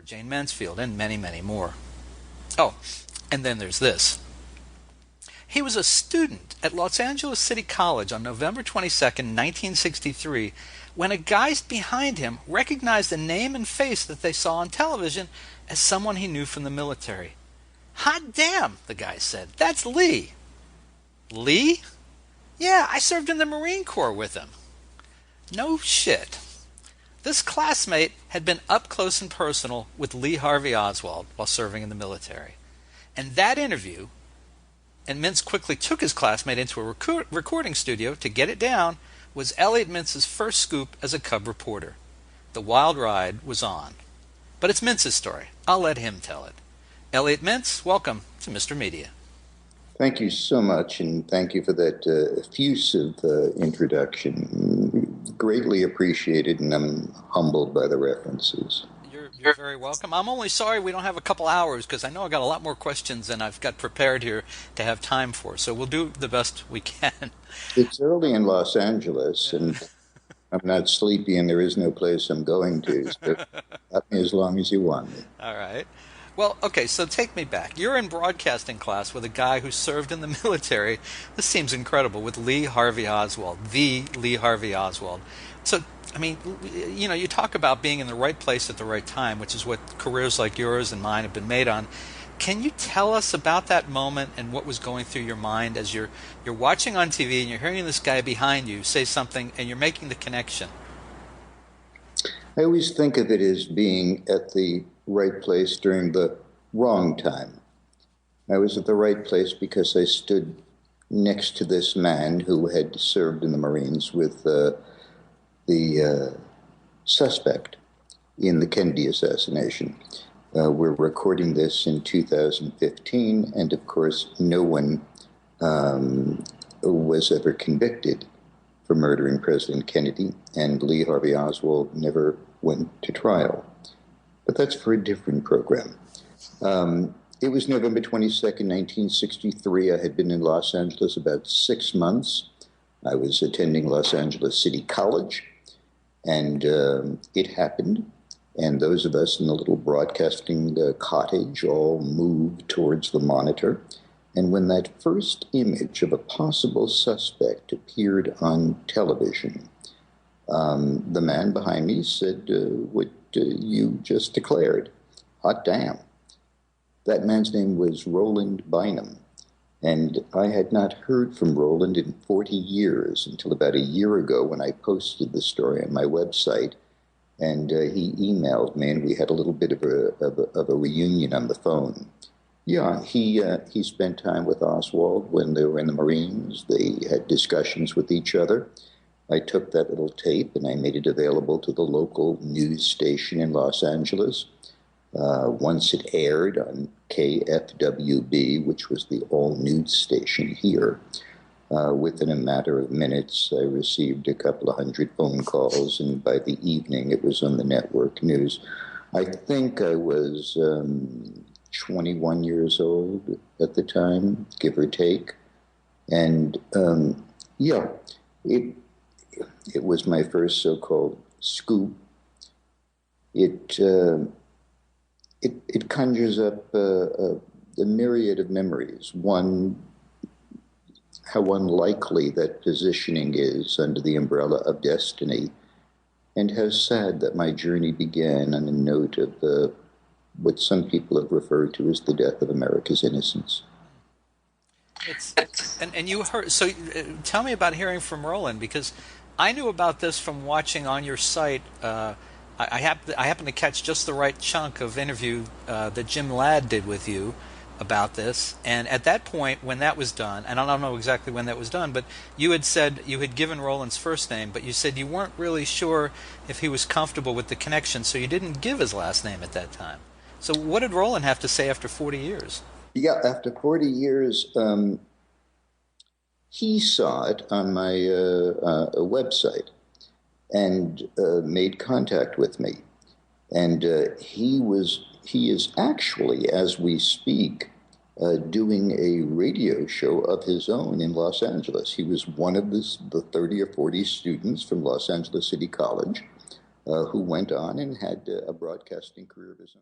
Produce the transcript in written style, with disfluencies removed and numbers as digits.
Jayne Mansfield, and many, many more. Oh, and then there's this. He was a student at Los Angeles City College on November 22nd, 1963, when a guy behind him recognized the name and face that they saw on television as someone he knew from the military. "Hot damn," the guy said. "That's Lee." "Lee?" "Yeah, I served in the Marine Corps with him." No shit. This classmate had been up close and personal with Lee Harvey Oswald while serving in the military. And that interview, and Mintz quickly took his classmate into a recording studio to get it down, was Elliot Mintz's first scoop as a cub reporter. The wild ride was on. But it's Mintz's story. I'll let him tell it. Elliot Mintz, welcome to Mr. Media. Thank you so much, and thank you for that effusive introduction. Greatly appreciated, and I'm humbled by the references. You're very welcome. I'm only sorry we don't have a couple hours, because I know I got a lot more questions than I've got prepared here to have time for, so we'll do the best we can. It's early in Los Angeles, and I'm not sleepy, and there is no place I'm going to, so got me as long as you want me. All right. Well, okay, so take me back. You're in broadcasting class with a guy who served in the military. This seems incredible, with Lee Harvey Oswald, the Lee Harvey Oswald. So, I mean, you know, you talk about being in the right place at the right time, which is what careers like yours and mine have been made on. Can you tell us about that moment and what was going through your mind as you're watching on TV and you're hearing this guy behind you say something and you're making the connection? I always think of it as being at the right place during the wrong time. I was at the right place because I stood next to this man who had served in the Marines with the suspect in the Kennedy assassination. We're recording this in 2015, and of course no one was ever convicted for murdering President Kennedy, and Lee Harvey Oswald never went to trial. But that's for a different program. It was November 22nd, 1963. I had been in Los Angeles about 6 months. I was attending Los Angeles City College, and it happened. And those of us in the little broadcasting cottage all moved towards the monitor. And when that first image of a possible suspect appeared on television, the man behind me said, what you just declared. Hot damn. That man's name was Roland Bynum, and I had not heard from Roland in 40 years until about a year ago when I posted the story on my website, and he emailed me, and we had a little bit of a reunion on the phone. Yeah, he spent time with Oswald when they were in the Marines. They had discussions with each other. I took that little tape and I made it available to the local news station in Los Angeles. Once it aired on KFWB, which was the all-news station here, within a matter of minutes, I received a couple of hundred phone calls, and by the evening it was on the network news. I think I was 21 years old at the time, give or take. And yeah, it was my first so-called scoop. It conjures up a myriad of memories. One, how unlikely that positioning is under the umbrella of destiny, and how sad that my journey began on a note of what some people have referred to as the death of America's innocence. And you heard, so tell me about hearing from Roland, because I knew about this from watching on your site. I happened to catch just the right chunk of interview that Jim Ladd did with you about this, and at that point when that was done, and I don't know exactly when that was done, but you had said you had given Roland's first name, but you said you weren't really sure if he was comfortable with the connection, so you didn't give his last name at that time. So what did Roland have to say after 40 years? Yeah, after 40 years, he saw it on my website and made contact with me. And he is actually, as we speak, doing a radio show of his own in Los Angeles. He was one of the 30 or 40 students from Los Angeles City College who went on and had a broadcasting career of his own.